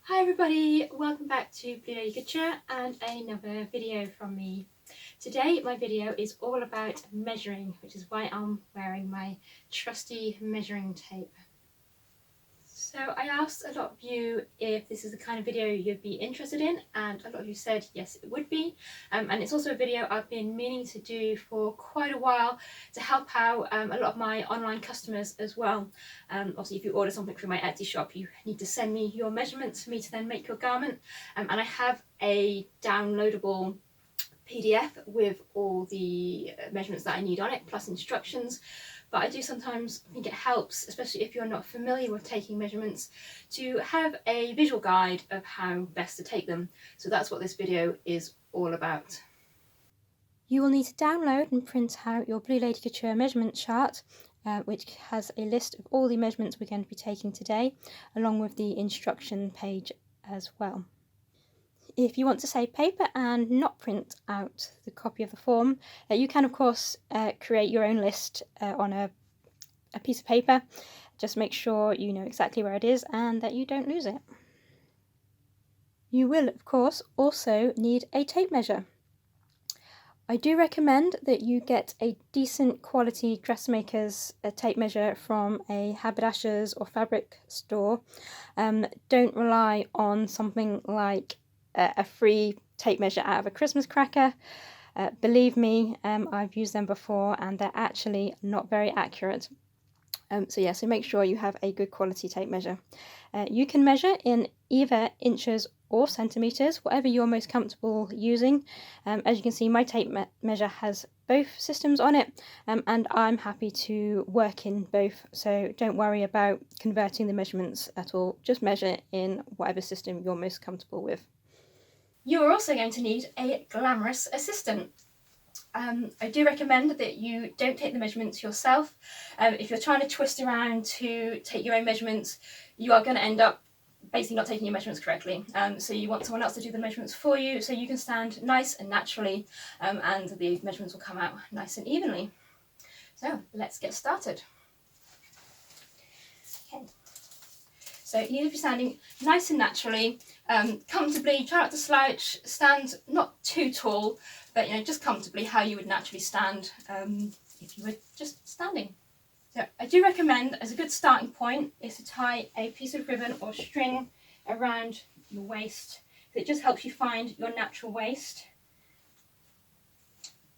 Hi everybody, welcome back to Blue Lady Couture and another video from me. Today my video is all about measuring, which is why I'm wearing my trusty measuring tape. So I asked a lot of you if this is the kind of video you'd be interested in, and a lot of you said yes it would be. And it's also a video I've been meaning to do for quite a while to help out a lot of my online customers as well. Obviously if you order something through my Etsy shop you need to send me your measurements for me to then make your garment, and I have a downloadable PDF with all the measurements that I need on it, plus instructions. But I do sometimes think it helps, especially if you're not familiar with taking measurements, to have a visual guide of how best to take them. So that's what this video is all about. You will need to download and print out your Blue Lady Couture measurement chart, which has a list of all the measurements we're going to be taking today, along with the instruction page as well. If you want to save paper and not print out the copy of the form, you can of course create your own list on a piece of paper. Just make sure you know exactly where it is and that you don't lose it. You will of course also need a tape measure. I do recommend that you get a decent quality dressmaker's tape measure from a haberdasher's or fabric store. Don't rely on something like a free tape measure out of a Christmas cracker. Believe me, I've used them before and they're actually not very accurate. So make sure you have a good quality tape measure. You can measure in either inches or centimetres, whatever you're most comfortable using. As you can see, my tape measure has both systems on it, and I'm happy to work in both, so don't worry about converting the measurements at all. Just measure in whatever system you're most comfortable with. You're also going to need a glamorous assistant. I do recommend that you don't take the measurements yourself. If you're trying to twist around to take your own measurements, you are going to end up basically not taking your measurements correctly. So you want someone else to do the measurements for you so you can stand nice and naturally, and the measurements will come out nice and evenly. So let's get started. Okay. So you need to be standing nice and naturally, comfortably. Try not to slouch. Stand not too tall, but just comfortably how you would naturally stand if you were just standing. So I do recommend, as a good starting point, is to tie a piece of ribbon or string around your waist. It just helps you find your natural waist.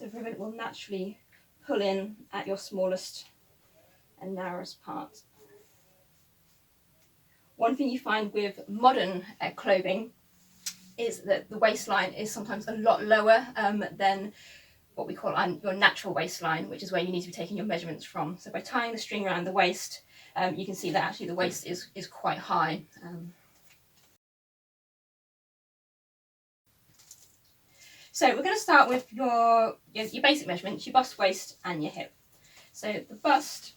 The ribbon will naturally pull in at your smallest and narrowest part. One thing you find with modern clothing is that the waistline is sometimes a lot lower than what we call your natural waistline, which is where you need to be taking your measurements from. So by tying the string around the waist, you can see that actually the waist is quite high. So we're going to start with your basic measurements, your bust, waist and your hip. So the bust,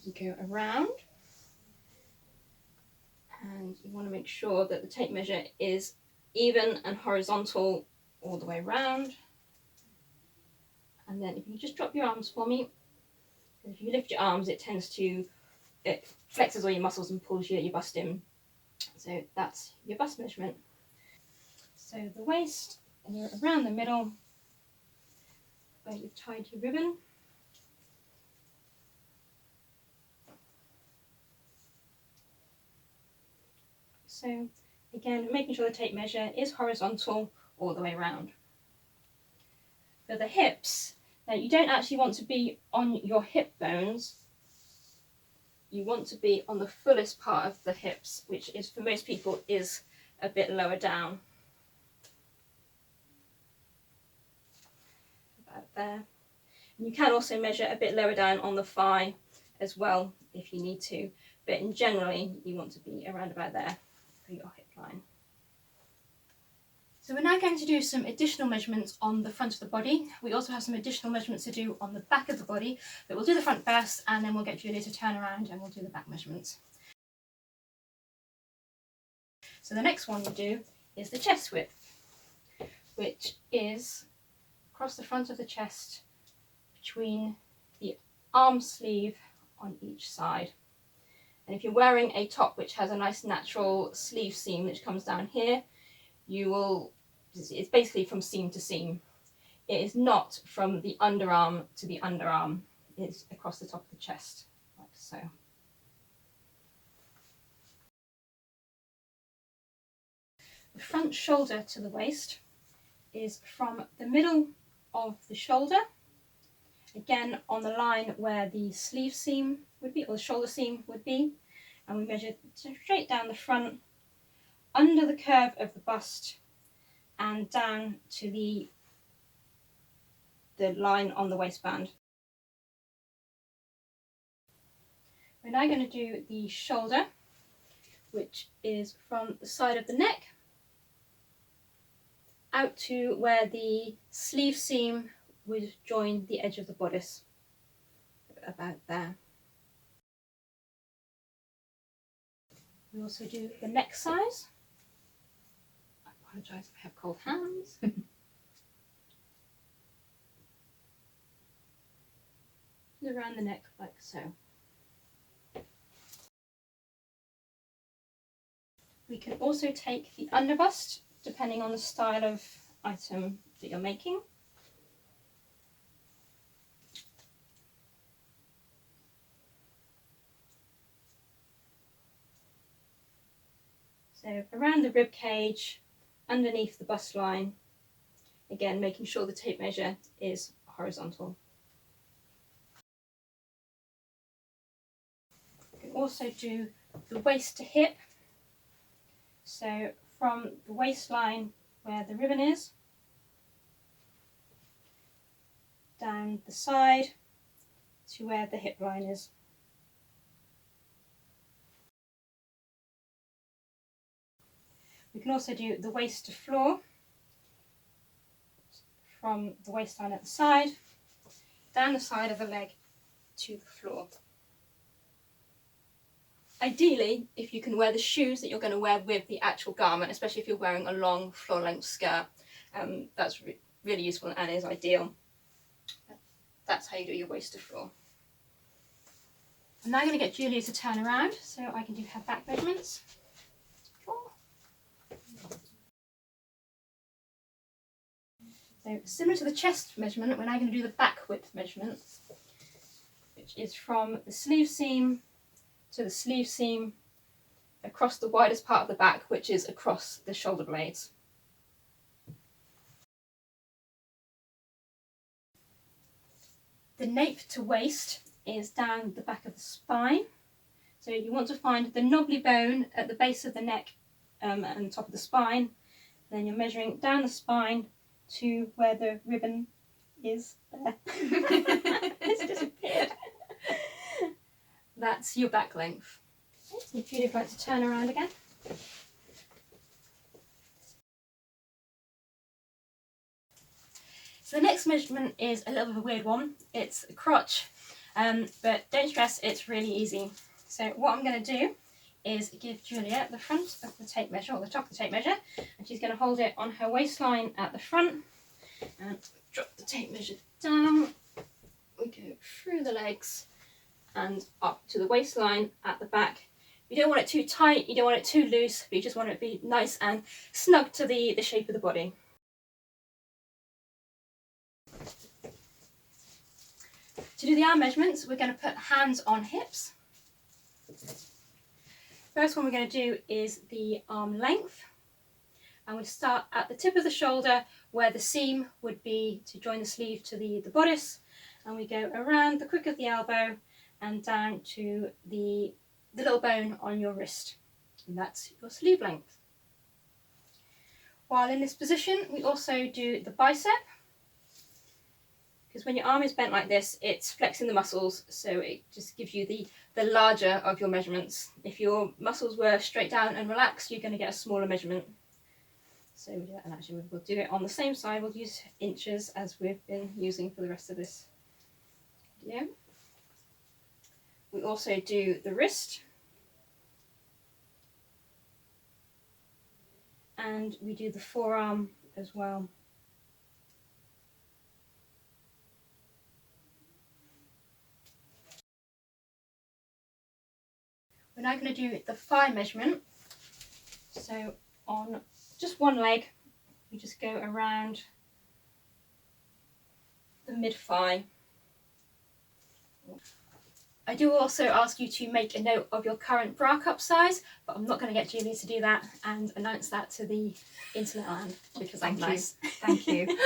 you go around, and you want to make sure that the tape measure is even and horizontal all the way around. And then if you just drop your arms for me, because if you lift your arms it flexes all your muscles and pulls your bust in. So that's your bust measurement. So the waist, and you're around the middle where you've tied your ribbon. So again, making sure the tape measure is horizontal all the way around. For the hips, now you don't actually want to be on your hip bones. You want to be on the fullest part of the hips, which is for most people is a bit lower down. About there. And you can also measure a bit lower down on the thigh as well if you need to, but generally you want to be around about there for your hip line. So we're now going to do some additional measurements on the front of the body. We also have some additional measurements to do on the back of the body, but we'll do the front first and then we'll get Julia to turn around and we'll do the back measurements. So the next one we'll do is the chest width, which is across the front of the chest between the arm sleeve on each side. And if you're wearing a top which has a nice natural sleeve seam which comes down here, it's basically from seam to seam. It is not from the underarm to the underarm. It's across the top of the chest, like so. The front shoulder to the waist is from the middle of the shoulder, again on the line where the sleeve seam would be, or the shoulder seam would be, and we measure straight down the front, under the curve of the bust, and down to the line on the waistband. We're now going to do the shoulder, which is from the side of the neck out to where the sleeve seam would join the edge of the bodice, about there. We also do the neck size. I apologise if I have cold hands. Around the neck like so. We can also take the underbust, depending on the style of item that you're making. So around the rib cage, underneath the bust line, again making sure the tape measure is horizontal. We can also do the waist to hip, so from the waistline where the ribbon is, down the side to where the hip line is. We can also do the waist to floor, from the waistline at the side, down the side of the leg to the floor. Ideally, if you can wear the shoes that you're going to wear with the actual garment, especially if you're wearing a long floor-length skirt, that's really useful and is ideal. That's how you do your waist to floor. I'm now going to get Julia to turn around so I can do her back measurements. So similar to the chest measurement, we're now going to do the back width measurement, which is from the sleeve seam to the sleeve seam across the widest part of the back, which is across the shoulder blades. The nape to waist is down the back of the spine. So you want to find the knobbly bone at the base of the neck and the top of the spine. Then you're measuring down the spine to where the ribbon is there. It's disappeared. That's your back length. If you'd like to turn around again. So the next measurement is a little bit of a weird one. It's a crotch, but don't stress, it's really easy. So what I'm going to do is give Julia the front of the tape measure, or the top of the tape measure, and she's going to hold it on her waistline at the front and drop the tape measure down. We go through the legs and up to the waistline at the back. You don't want it too tight, you don't want it too loose, but you just want it to be nice and snug to the shape of the body. To do the arm measurements, we're going to put hands on hips. First one we're going to do is the arm length, and we start at the tip of the shoulder where the seam would be to join the sleeve to the bodice, and we go around the crook of the elbow and down to the little bone on your wrist, and that's your sleeve length. While in this position, we also do the bicep, because when your arm is bent like this, it's flexing the muscles, so it just gives you the larger of your measurements. If your muscles were straight down and relaxed, you're going to get a smaller measurement. So we do that, and actually we'll do it on the same side. We'll use inches as we've been using for the rest of this video. We also do the wrist, and we do the forearm as well. We're now going to do the thigh measurement. So on just one leg, we just go around the mid-thigh. I do also ask you to make a note of your current bra cup size, but I'm not going to get Julie to do that and announce that to the internet land because I'm nice. Thank you.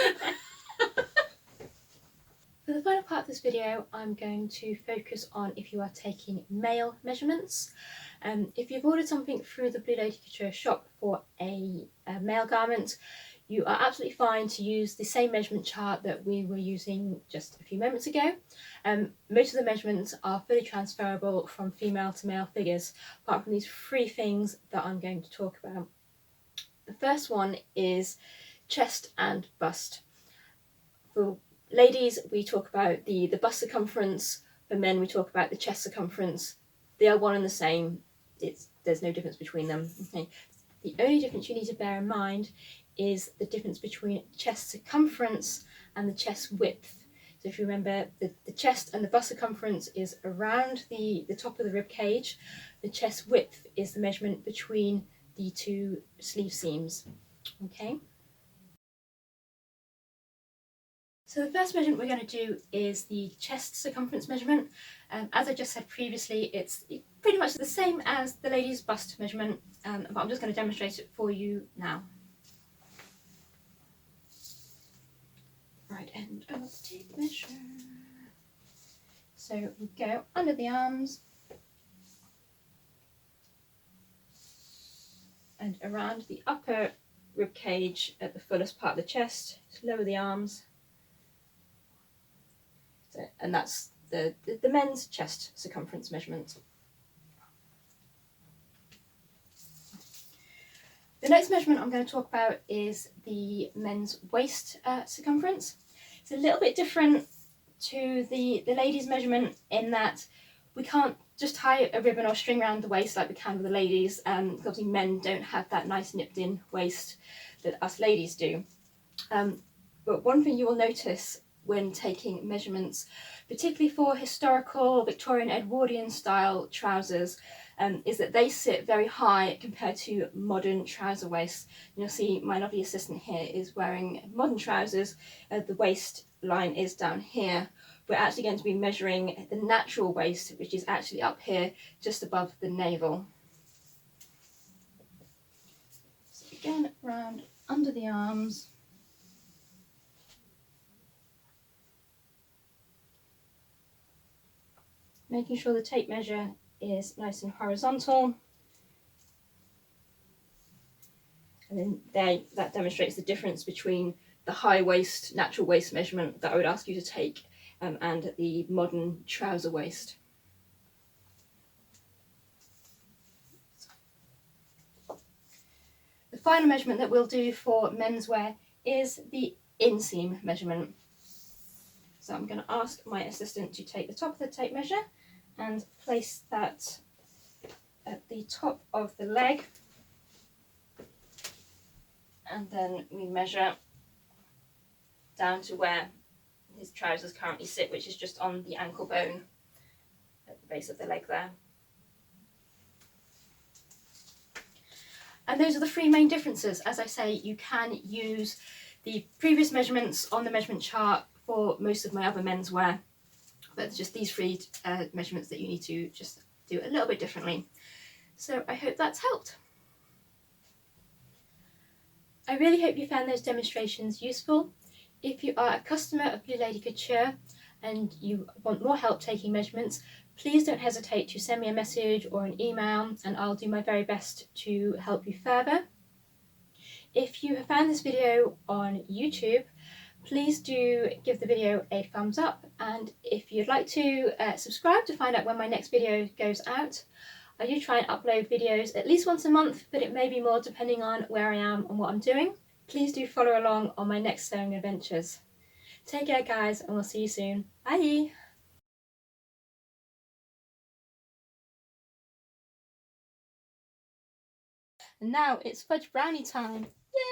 For the final part of this video, I'm going to focus on if you are taking male measurements. If you've ordered something through the Blue Lady Couture shop for a male garment, you are absolutely fine to use the same measurement chart that we were using just a few moments ago. Most of the measurements are fully transferable from female to male figures, apart from these three things that I'm going to talk about. The first one is chest and bust. For ladies, we talk about the bust circumference. For men, we talk about the chest circumference. They are one and the same. There's no difference between them. Okay. The only difference you need to bear in mind is the difference between chest circumference and the chest width. So if you remember, the chest and the bust circumference is around the top of the rib cage. The chest width is the measurement between the two sleeve seams. Okay. So the first measurement we're going to do is the chest circumference measurement. As I just said previously, it's pretty much the same as the lady's bust measurement, but I'm just going to demonstrate it for you now. Right end of the tape measure. So we go under the arms and around the upper rib cage at the fullest part of the chest. Just lower the arms. So, and that's the men's chest circumference measurement. The next measurement I'm going to talk about is the men's waist circumference. It's a little bit different to the ladies' measurement in that we can't just tie a ribbon or string around the waist like we can with the ladies, because obviously men don't have that nice nipped in waist that us ladies do. But one thing you will notice when taking measurements, particularly for historical Victorian Edwardian style trousers, is that they sit very high compared to modern trouser waists. You'll see my lovely assistant here is wearing modern trousers. The waist line is down here. We're actually going to be measuring the natural waist, which is actually up here just above the navel. So again, round under the arms. Making sure the tape measure is nice and horizontal. And then there, that demonstrates the difference between the high waist, natural waist measurement that I would ask you to take and the modern trouser waist. The final measurement that we'll do for menswear is the inseam measurement. So I'm going to ask my assistant to take the top of the tape measure and place that at the top of the leg, and then we measure down to where his trousers currently sit, which is just on the ankle bone at the base of the leg there. And those are the three main differences. As I say, you can use the previous measurements on the measurement chart for most of my other menswear, but it's just these three measurements that you need to just do a little bit differently. So I hope that's helped. I really hope you found those demonstrations useful. If you are a customer of Blue Lady Couture and you want more help taking measurements, please don't hesitate to send me a message or an email and I'll do my very best to help you further. If you have found this video on YouTube, please do give the video a thumbs up, and if you'd like to subscribe to find out when my next video goes out. I do try and upload videos at least once a month, but it may be more depending on where I am and what I'm doing. Please do follow along on my next sewing adventures. Take care guys, and we'll see you soon. Bye! And now it's fudge brownie time. Yay!